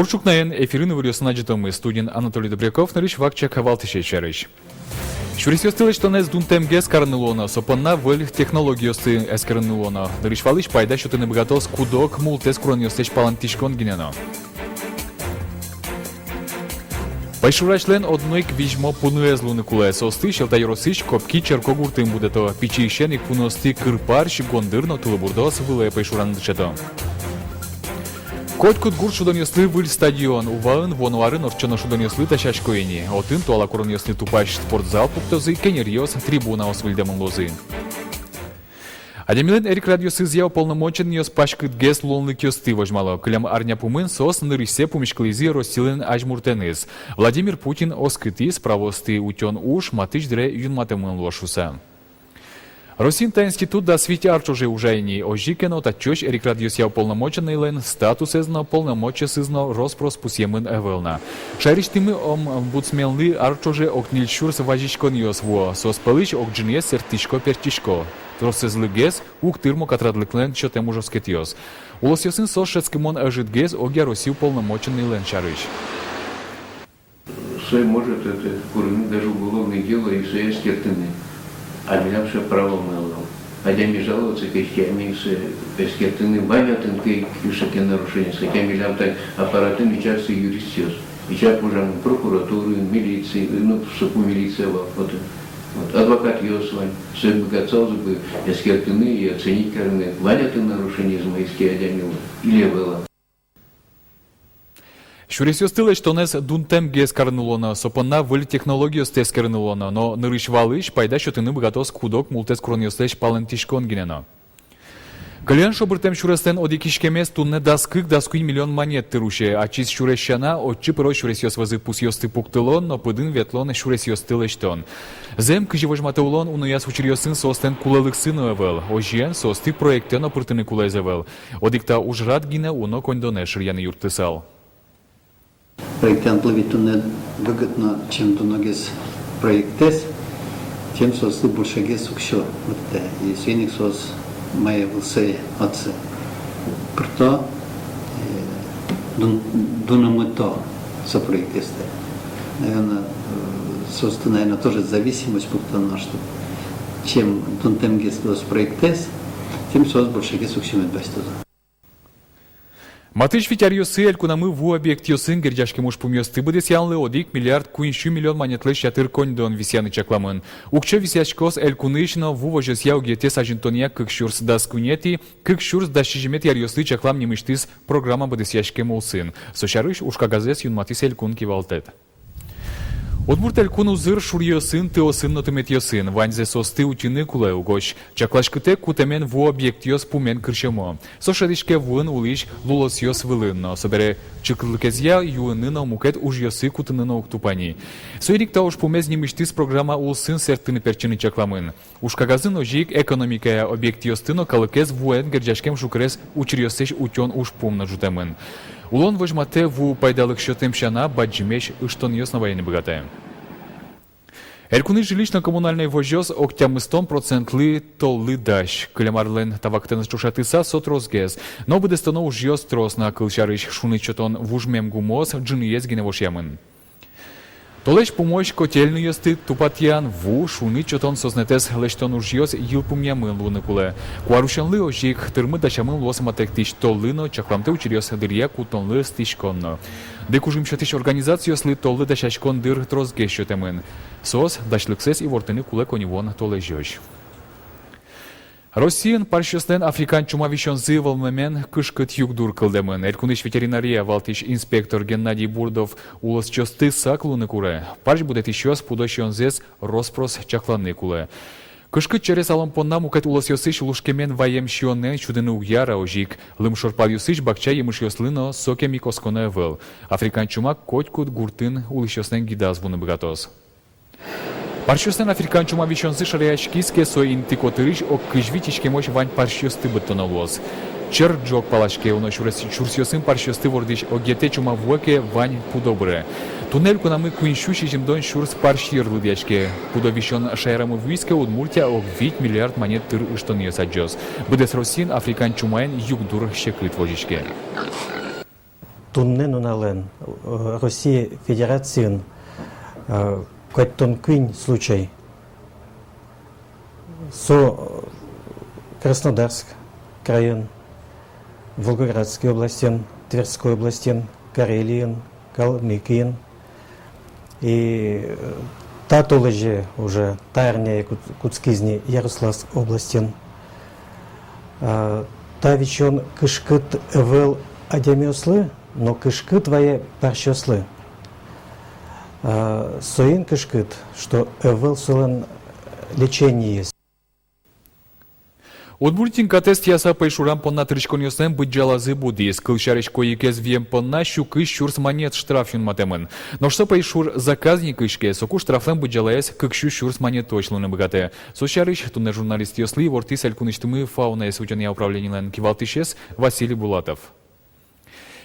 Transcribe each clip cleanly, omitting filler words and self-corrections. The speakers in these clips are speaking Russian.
Борчукнаен эфирин вырёсна житомы студент Анатолий Добряков нарыш вакчак хавалтыше чарыш. Шурисёстылыш тонез дунтемге скарнылона, сопонна вэль технологиёсты эскарнылона. Нарыш валыш пайда шутыны богатос кудок мултес куронёстеч палантишкон гинено. Пайшурачлен одной квижмо пунуезлуны куле состы шелтайросыш копки черкогуртым будето пичишеник пуности кырпарш гондырно тулыбурдос выле пайшурандычето. Коткут гурт шудонеслы выль стадион, уваын вонуарын овчоно шудонеслы ташашкоини, отын туала куронеслы тупаш спортзал пуктозы кенерьёс трибуна освыльдамын лозы. Адемилен Эрик радиосы зъял полномочен ньос пашкыт гес лолны кёсты вожмало, клям арня пумын сос нырысе пумишклызи ростилен ажмуртеныз. Владимир Путин оскыты справосты утен уж матыч дре юнматемын лошуса. Росинта институт да свити арчуже ужайни, ожикено тачоч Эрик радиосы ял полномоченный лен статус эзно полномочесызно роспрос пусьемын эвелна. Шариштимы омбудсменлы арчуже окнильшурс важичкон йосво, сос пылыч окджинье сертишко пертишко. Тросезлыгез уктырмо катрадлыклен чотем ужоскетиос. Улосьосын сос шецкимон ажитгез огя Россию полномоченный лен шарыш. Сой может это курны даже уголовное дело и союз кертыны. А меня все право мало. А я не жаловаться, что я имею скертыны банятын, кишаки нарушения, хотя me лям так аппаратами часто юристиос. И часто уже прокуратуры, милиции, ну, супу милиция вот. Адвокат Йосвань, все бы готовы бы скертыны и оценить карны, банятын нарушения из моих скиадямила или было. Шурисёстылыш тонез дунтемге скарнулона, сопонна выль технологиёсте скарнулона, но нырыш валыш пайда шотыны богатос кудок мултес куронёстеч палентишкон гинено. Кален шобыртем шурестен одикишкемес тунне даскуй миллион монет тыруше, а чиз шурещана отчы пыро шуресёс вазы пусёсты пуктылон, но пыдын ветлон шуресёстылыш тон. Зем кыжевожматаулон унуяс учерёсын состен кулалык сыну эвел, ожен состы проектен опыртыны кулайзевел. Одикта ужрат гине уно кондонешыр яны юртысал. Проектант ловит туннель выгодно, чем доногес проектес, тем сослы большегес укшо. И свиник сос моя вылсея отцы. Прто дунамыто сопроектесте. Наверное, собственно, наверное, тоже зависимость, потому что чем дунтемгес проектес, тем сос большегес укшимет бастоза. Матыч витярьёсы элькунамы ву объектьёсын гердяшке муж пумьёсты быдес янлы одик миллиард куиншу миллион монетлы шатыр коньдон висяны чакламын. Укча висячкос элькунышно ву вожес яугете сажинтония кыкшурс даскунети, кыкшурс дашижимет ярьёсы чаклам немыштыс программа быдес яшке молсын. Сошарыш ушкагазес юнматис элькун кивалтет. Отбурт элькун узыр шурьёсын теосын нотыметьёсын, ваньзе состы утины кулай угоч. Чаклашкыте кутемен ву объектьёс пумен кыршемо. Сошаришке вуын улиш лулосьёс вылынно. Собере чыклыкезья юыныно мукет ужьёсы кутыныно уктупани. Сойрик тауш пумез немыштыс программа улсын сертыны перчыны чакламын. Ушкагазын ожик экономикая объектьёстыно калыкез вуэн герджашкем шукрес учрьёсеш утён уж пумна жутемын. Улон вожмате ву пайдалык счетем шана баджимеш ыштон ёс на военный богатая. Эркуны жилищно-коммунальный вожёс октямыстон процентлы толлы даш. Кылямарлен тавактен шушатыса сотросгез. Но быдестоно уж ёс трос на кылшарыш шуны чотон вужмем гумос джиньез геневошьямын. Толеш помощь котельный ёсты тупатьян ву шуны чотон сознетес лештон уж ёс йылпумьямын луны куле. Куарушанлы ожик тырмы дашамын лосматек тиш толлыно чакламте учерёс дырья кутонлы стишконно. Декужим шатиш организацияслы толлы дашашкон дыр тросге шотемын. Сос дашлыксес и вортыны куле коневон толежёш. Россиян паршёстен африкан чума вишёнзы волмемен кышкыт югдур кылдемын. Эркуныш ветеринария валтиш инспектор Геннадий Бурдов улос чёсты саклуны куре. Парш будет ещёс пудощёнзес роспрос чакланны куле. Кышкыт через алампонна мукет улос ёсыш лушкемен ваем шённен чудыны уяра ожик. Лым шорпал ёсыш бакча емыш ёслыно сокеми косконе вел. Африкан чума котькут гуртын улышёснен гидаз вуны богатос. Паршёстен африкан чума вишёнзы шариачкиске сой интикотырыш ок кыжвитишке мощь вань паршёсты быттоновоз. Чер джок палашке уно шурсёсын паршёсты вордиш огете чума вуэке вань пудобре. Туннель кунамы куиншуши жимдон шурс паршир лыдяшке. Пудо вишён шайрамы вуиске удмуртия ок 8 миллиард монет тыр ыштон ёсаджёс. Быдес Россин африкан чумаен югдур щеклит вожишке. туннену нален Россия Федерацион кайтон квин случай со Краснодарск крайон, Волгоградской областен, Тверской областен, Карелиен, Калмыкиен и та толеже уже Тарня Куцкизни Ярославск областен. Та вечон кышкыт вел адемиослы, но кышкыт вае парщослы. Соин кышкыт, что вел солен лечение есть. Удмуртин катест яса пайшурам понна тричконьосен быть жалазы будис. Кылшаричко екез вем понна щукы щурс монет штраф юн матемын. Но что пайшур заказник ишке, соку штрафлен быть жалаяс кыкщу щурс монет точно не богате. Сошарич, тунне журналист Йосли, ворти салькуныштымы фауна и сутяния управления лен кивалтышес Василий Булатов.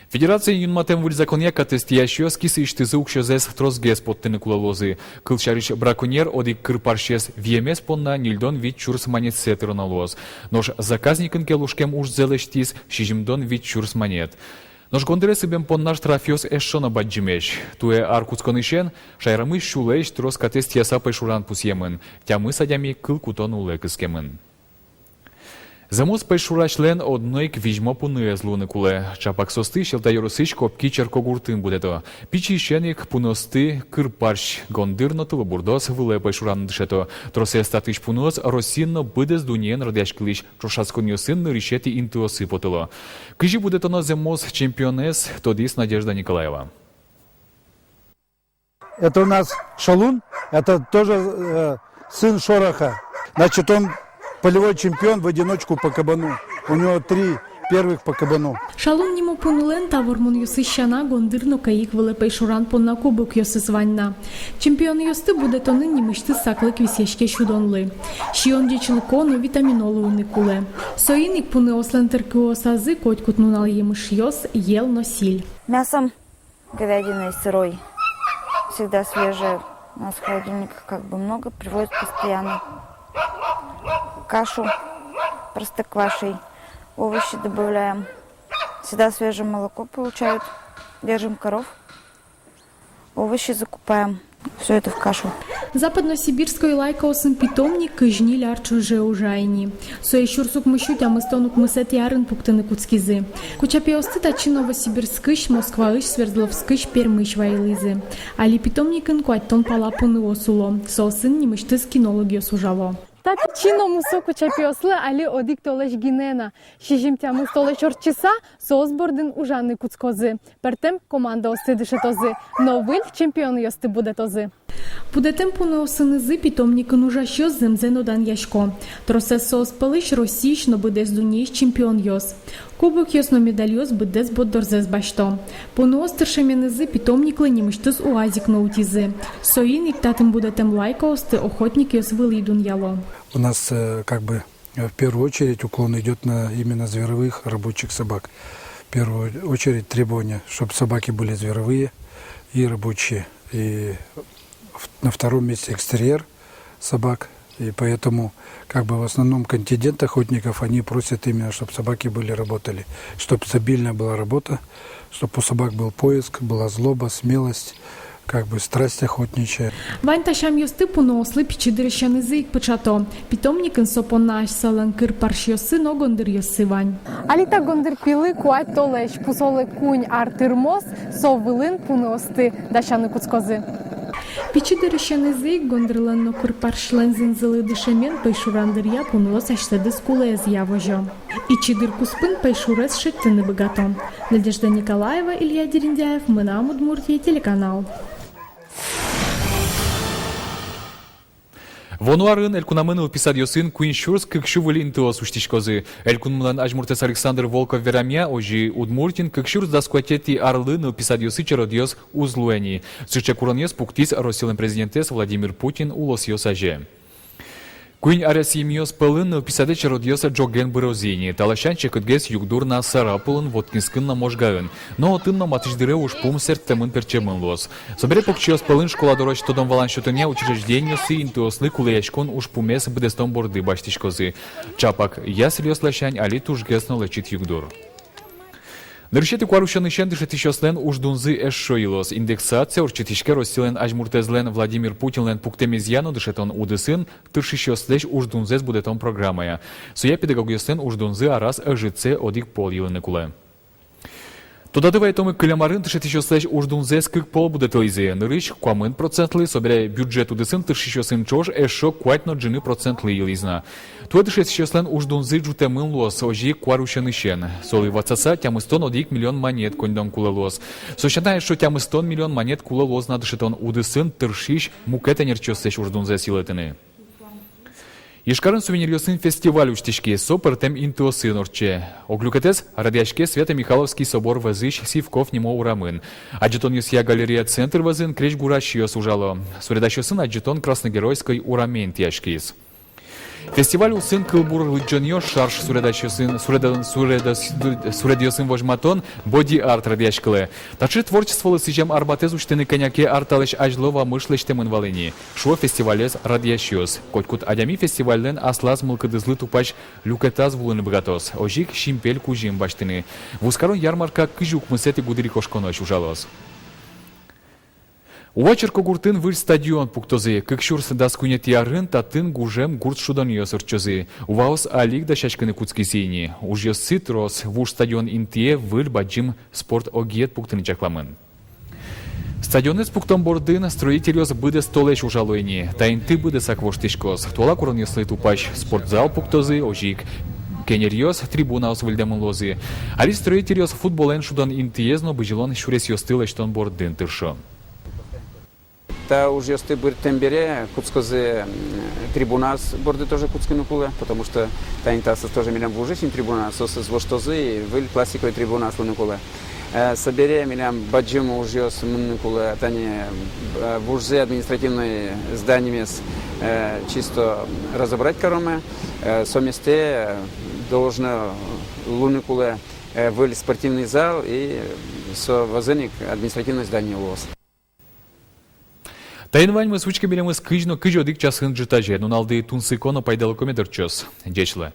Федерация юнматем вульзакония катест ящиос кисы иштызы укшозес трозгес подтыны кулалозы. Кылшарич браконьер одик кырпаршес вемес понна нильдон вид чурс монет сетероналоз. Нож заказникын келушкем уж зелештис шижимдон вид чурс монет. Нож гондерес ибем понна штрафиос эшшона баджимеш. Туе аркуцконышен шайрамы шулеш троз катест яса пайшуран пусьемын. Тямы садями кыл кутон улекыскемын. Замус пайшурачлен одной квижмо пуны злуны куле. Чапак состы щелта yorusыч копки черкогуртын будето. Пичи щеник пуносты кырпарщ гондырно тылы бурдос выле пайшуран дышето. Тросе статыч пунос росинно быдес дуньен радяшкылыч трошасконьосын решети интуосы потыло. Кыжи будетоно замус чемпионес тодис Надежда Николаева. Это у нас Шалун, это тоже сын Шороха. Значит, он полевой чемпион в одиночку по кабану. У него 3 первых по кабану. Шалун нимо пунлен тавормун юсищана гондырно каик выле пайшуран понна кубок йосызванна. Чемпион йосты буде тоны нимышты саклык висешке шудонлы. Шион дечилко но витаминолы уникуле. Соиник пуны ослен теркиосазы котькут нунал емыш йос ел носиль. Мясом говядиной сырой. Всегда свежее. У нас в холодильниках как бы много, привозят постоянно. Кашу простоквашей, овощи добавляем. Всегда свежее молоко получают. Держим коров. Овощи закупаем. Все это в кашу. Западно-сибирской лайкаосын питомник кыжни лярчу же ужайни. Соещурсук мыщут, а мыстонук мысет ярын пуктыны куцкизы. Кучапиосты тачи Новосибирскыш, Москваыш, Свердловскыш, Пермыш вайлызы. Али питомникын куаттон палапуны осуло. Сосын немыштыз кинологио сужало. Тачино мусоку чапиослы али одик толеш гинена. Шижимтямыз толеш орчиса соосбордын ужаны куцкозы. Пертем команда осты дышетозы. Но выль чемпион йосты будетозы. Будетем пуны осынызы питомникын ужащё земзенодан яшко. Тросес сооспалыш росиш, но будес дунейш чемпион йос. Кубок йос но медаль йос будес боддорзес башто. Пуны остершеменызы питомниклы немыштыз уазик наутизы. Соиник татым будетем лайка осты охотник йос вылидун яло. У нас как бы в первую очередь уклон идет на именно зверовых рабочих собак. В первую очередь требования, чтобы собаки были зверовые и рабочие. И на втором месте экстерьер собак. И поэтому как бы в основном контингент охотников, они просят именно, чтобы собаки работали. Чтобы стабильная была работа, чтобы у собак был поиск, была злоба, смелость, как бы страсть охотничья. Вань ташам йосты пуны ослы пичидырыщанызы ик пычато. Питомникын сопонна салан кырпарш йосы, но гондыр йосы вань. Алита гондыр пилы куать толеш пусолы кунь артырмоз со вылын пуны осты дашаны куцкозы. Пичидырыщанызы ик гондырлан но кырпаршлен зынзылы дышемен пайшурандырья пуны ос аштадыз кулез явожо. И чидыр куспын пайшурез шеттыны богато. Надежда Николаева, Илья Дерендяев, Мынам Удмуртия, телеканал. Вонуарын элькунамын ылписад йосын Куинщурс кыкшу выль интуос уштишкозы. Элькунмлан Ажмуртес Александр Волков Верамя, ожи Удмуртин кыкщурс даскуатети арлын ылписад йосы чародьос узлуэни. Сычекураньос пуктис Россиялын президентес Владимир Путин улос йосаже. Куин арасимиос пылын ылписаде чародьоса Джоген Бырозини. Талашан чекытгес югдур на сарапылын воткинскын на можгавын. Но тынна матыждыре уж пум сертемын перчемын лос. Собере покчиос пылын школа дорож тодон валан шотыня учрежденьосы интуослы кулеячкон уж пумес бдестон борды баштишкозы. Чапак ясельос лашань али тужгесно лечит югдур. Нершети куарущанышен дышетищослен уждунзы эшшоилос. Индексация урчетишке ростилен ажмуртезлен Владимир Путинлен пуктемезьяно дышетон удысын тыршищослеш уждунзес будетон программая. Суя педагогиослен уждунзы арас ажице одик пол еленекуле. Тодадывай томы кылямарын тышетищослеш уждунзес кык пол будетелизе. Нырыч куамын процентлы собирая бюджет удысын тыршищосын чош эшшо куатно джины процентлы елизна. Туа дышетищослен уждунзы джутемын лос ожи куарущанышен. Солы вацаса тямыстон одик миллион монет коньдон кулалос. Сощана эшшо тямыстон миллион монет кулалос на дышетон удысын тыршищ мукетенерчослеш уждунзес елетыны. Ишкарын сувенирьосын фестиваль уштишки сопертем интуосын орче. Оглюкетес радяшке Свято-Михайловский собор вазыш Сивков немо урамын. Аджетон юсья галерея центр вазын креш гуращиос ужало. Суредащосын аджетон красногеройской урамен тяшкис. Фестиваль усын кылбур лыджоньо шарш суредащосын вожматон боди-арт радяшкылы. Тачы творчество лысыжем арбатез уштыны коняке арталыш ажлова мышлештемын валыни. Шо фестивалез радящос. Котькут адями фестивальден аслаз мылкыдызлы тупач люкетаз вулыны бгатос. Ожик шимпель кужим баштыны. Вускарон ярмарка кыжук мысети гудыри кошконоч ужалос. Увачерко гуртын выль стадион пуктозы, кыкшурс даскунет ярын татын гужем гурт шудан йосырчозы. Уваос алик да шашканы куцкисейни. Уж йосыт рос вуж стадион интие выль баджим спорт огет пуктыны чакламын. Стадионес пуктон бордын строителёс быде столеш ужалойни. Тайнты быде саквоштишкос. Туала курон йослы тупаш спортзал пуктозы ожик. Кенерьос трибуна освыльдемын лозы. Али строителёс футболен шудан интиезно быжилон шурес йостылеш тон бордын тыршо. Та уже если бы тембере, куцкозы трибунас борды тоже куцкину куле, потому что та интаса тоже милям вужесин трибунас, сос воштозы, выль классикой трибунас лунукуле. Собере милям баджиму уже с мунукуле, тани вужзе административные зданиями чисто разобрать короме, совместе должно лунукуле выль спортивный зал и совозенник административное здание лос. Тайнвань мы свучки берем из кыжно кыжодик час хын джитаже, но налды тунсыконо пайдалокометр час. Дечла.